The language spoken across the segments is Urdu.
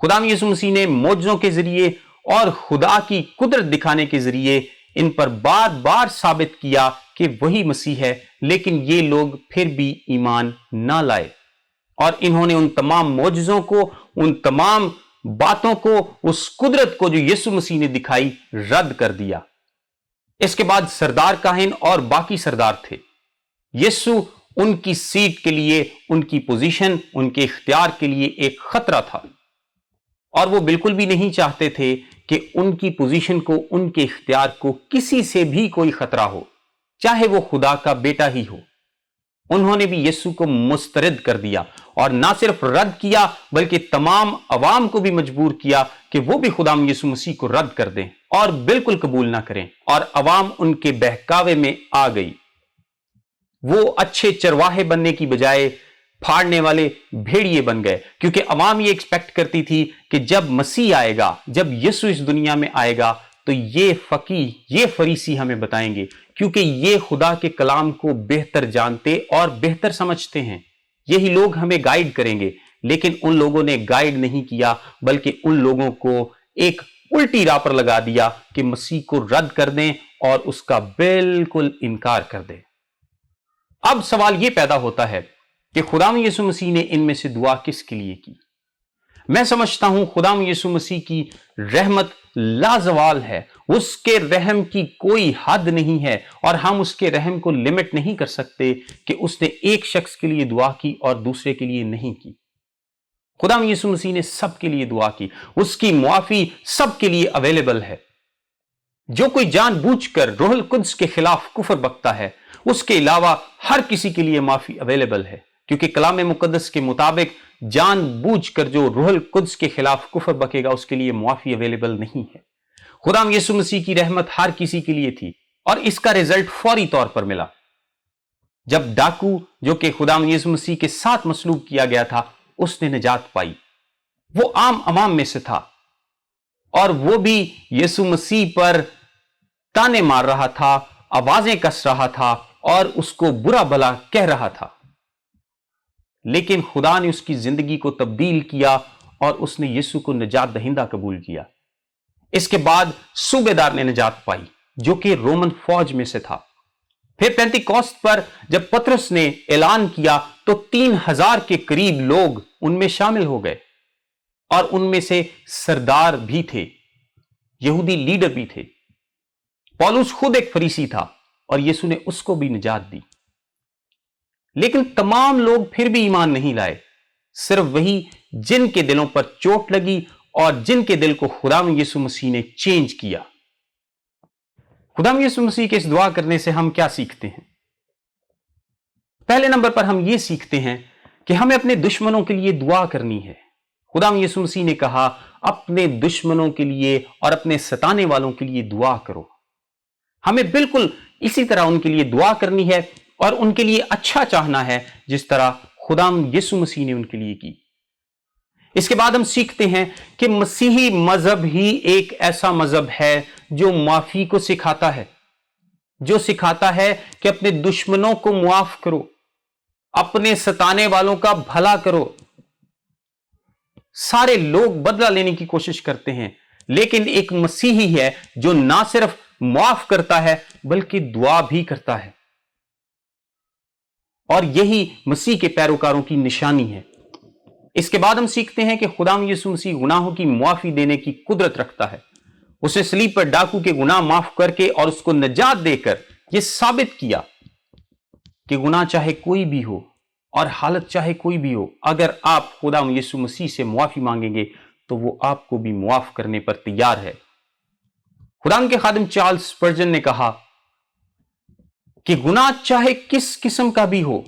خدا یسوع مسیح نے معجزوں کے ذریعے اور خدا کی قدرت دکھانے کے ذریعے ان پر بار بار ثابت کیا کہ وہی مسیح ہے، لیکن یہ لوگ پھر بھی ایمان نہ لائے، اور انہوں نے ان تمام معجزوں کو، ان تمام باتوں کو، اس قدرت کو جو یسوع مسیح نے دکھائی، رد کر دیا۔ اس کے بعد سردار کاہن اور باقی سردار تھے۔ یسوع ان کی سیٹ کے لیے، ان کی پوزیشن، ان کے اختیار کے لیے ایک خطرہ تھا، اور وہ بالکل بھی نہیں چاہتے تھے کہ ان کی پوزیشن کو، ان کے اختیار کو کسی سے بھی کوئی خطرہ ہو، چاہے وہ خدا کا بیٹا ہی ہو۔ انہوں نے بھی یسوع کو مسترد کر دیا، اور نہ صرف رد کیا بلکہ تمام عوام کو بھی مجبور کیا کہ وہ بھی خدا یسوع مسیح کو رد کر دیں اور بالکل قبول نہ کریں، اور عوام ان کے بہکاوے میں آ گئی۔ وہ اچھے چرواہے بننے کی بجائے پھاڑنے والے بھیڑیے بن گئے، کیونکہ عوام یہ ایکسپیکٹ کرتی تھی کہ جب مسیح آئے گا، جب یسوع اس دنیا میں آئے گا، تو یہ فقیہ، یہ فریسی ہمیں بتائیں گے، کیونکہ یہ خدا کے کلام کو بہتر جانتے اور بہتر سمجھتے ہیں، یہی لوگ ہمیں گائیڈ کریں گے۔ لیکن ان لوگوں نے گائیڈ نہیں کیا، بلکہ ان لوگوں کو ایک الٹی راہ پر لگا دیا کہ مسیح کو رد کر دیں اور اس کا بالکل انکار کر دیں۔ اب سوال یہ پیدا ہوتا ہے کہ خدا یسوع مسیح نے ان میں سے دعا کس کے لیے کی؟ میں سمجھتا ہوں خدا یسوع مسیح کی رحمت لازوال ہے، اس کے رحم کی کوئی حد نہیں ہے، اور ہم اس کے رحم کو لمٹ نہیں کر سکتے کہ اس نے ایک شخص کے لیے دعا کی اور دوسرے کے لیے نہیں کی۔ خدا یسوع مسیح نے سب کے لیے دعا کی، اس کی معافی سب کے لیے اویلیبل ہے۔ جو کوئی جان بوجھ کر روح القدس کے خلاف کفر بکتا ہے، اس کے علاوہ ہر کسی کے لیے معافی اویلیبل ہے، کیونکہ کلام مقدس کے مطابق جان بوجھ کر جو روح القدس کے خلاف کفر بکے گا، اس کے لیے معافی اویلیبل نہیں ہے۔ خدا یسوع مسیح کی رحمت ہر کسی کے لیے تھی، اور اس کا رزلٹ فوری طور پر ملا۔ جب ڈاکو، جو کہ خدا یسوع مسیح کے ساتھ مسلوب کیا گیا تھا، اس نے نجات پائی، وہ عام عوام میں سے تھا، اور وہ بھی یسوع مسیح پر تانے مار رہا تھا، آوازیں کس رہا تھا، اور اس کو برا بھلا کہہ رہا تھا، لیکن خدا نے اس کی زندگی کو تبدیل کیا اور اس نے یسوع کو نجات دہندہ قبول کیا۔ اس کے بعد صوبے دار نے نجات پائی، جو کہ رومن فوج میں سے تھا۔ پھر پینتیکوست پر جب پطرس نے اعلان کیا تو 3000 کے قریب لوگ ان میں شامل ہو گئے، اور ان میں سے سردار بھی تھے، یہودی لیڈر بھی تھے۔ پولس خود ایک فریسی تھا، اور یسوع نے اس کو بھی نجات دی، لیکن تمام لوگ پھر بھی ایمان نہیں لائے، صرف وہی جن کے دلوں پر چوٹ لگی اور جن کے دل کو خدا یسوع مسیح نے چینج کیا۔ خدا یسوع مسیح کے اس دعا کرنے سے ہم کیا سیکھتے ہیں؟ پہلے نمبر پر ہم یہ سیکھتے ہیں کہ ہمیں اپنے دشمنوں کے لیے دعا کرنی ہے۔ خدا یسوع مسیح نے کہا، اپنے دشمنوں کے لیے اور اپنے ستانے والوں کے لیے دعا کرو۔ ہمیں بالکل اسی طرح ان کے لیے دعا کرنی ہے اور ان کے لیے اچھا چاہنا ہے، جس طرح خدا یسوع مسیح نے ان کے لیے کی۔ اس کے بعد ہم سیکھتے ہیں کہ مسیحی مذہب ہی ایک ایسا مذہب ہے جو معافی کو سکھاتا ہے، جو سکھاتا ہے کہ اپنے دشمنوں کو معاف کرو، اپنے ستانے والوں کا بھلا کرو۔ سارے لوگ بدلہ لینے کی کوشش کرتے ہیں، لیکن ایک مسیحی ہے جو نہ صرف معاف کرتا ہے بلکہ دعا بھی کرتا ہے، اور یہی مسیح کے پیروکاروں کی نشانی ہے۔ اس کے بعد ہم سیکھتے ہیں کہ خدا یسوع مسیح گناہوں کی معافی دینے کی قدرت رکھتا ہے۔ اس نے صلیب پر ڈاکو کے گناہ معاف کر کے اور اس کو نجات دے کر یہ ثابت کیا کہ گناہ چاہے کوئی بھی ہو اور حالت چاہے کوئی بھی ہو، اگر آپ خدا یسوع مسیح سے معافی مانگیں گے تو وہ آپ کو بھی معاف کرنے پر تیار ہے۔ خدا کے خادم چارلس اسپرجن نے کہا کہ گناہ چاہے کس قسم کا بھی ہو،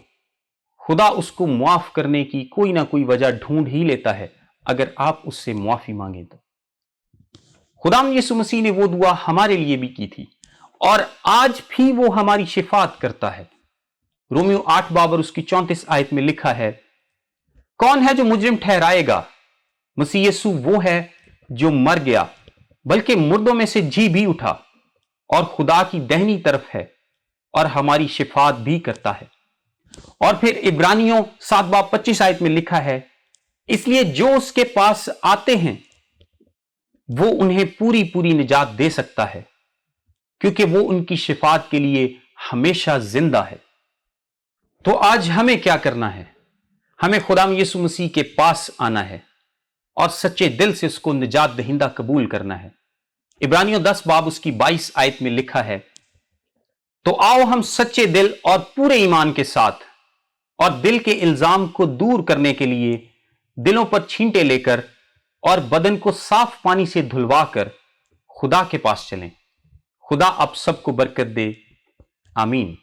خدا اس کو معاف کرنے کی کوئی نہ کوئی وجہ ڈھونڈ ہی لیتا ہے اگر آپ اس سے معافی مانگیں تو۔ خدا یسوع مسیح نے وہ دعا ہمارے لیے بھی کی تھی، اور آج بھی وہ ہماری شفاعت کرتا ہے۔ رومیو 8 باب اور اس کی 34 آیت میں لکھا ہے، کون ہے جو مجرم ٹھہرائے گا؟ مسیح یسوع وہ ہے جو مر گیا بلکہ مردوں میں سے جی بھی اٹھا اور خدا کی دہنی طرف ہے اور ہماری شفاعت بھی کرتا ہے۔ اور پھر عبرانیوں 7 باب 25 آیت میں لکھا ہے، اس لیے جو اس کے پاس آتے ہیں وہ انہیں پوری پوری نجات دے سکتا ہے، کیونکہ وہ ان کی شفاعت کے لیے ہمیشہ زندہ ہے۔ تو آج ہمیں کیا کرنا ہے؟ ہمیں خداوند یسوع مسیح کے پاس آنا ہے اور سچے دل سے اس کو نجات دہندہ قبول کرنا ہے۔ عبرانیوں 10 باب اس کی 22 آیت میں لکھا ہے، تو آؤ ہم سچے دل اور پورے ایمان کے ساتھ اور دل کے الزام کو دور کرنے کے لیے دلوں پر چھینٹے لے کر اور بدن کو صاف پانی سے دھلوا کر خدا کے پاس چلیں۔ خدا آپ سب کو برکت دے، آمین۔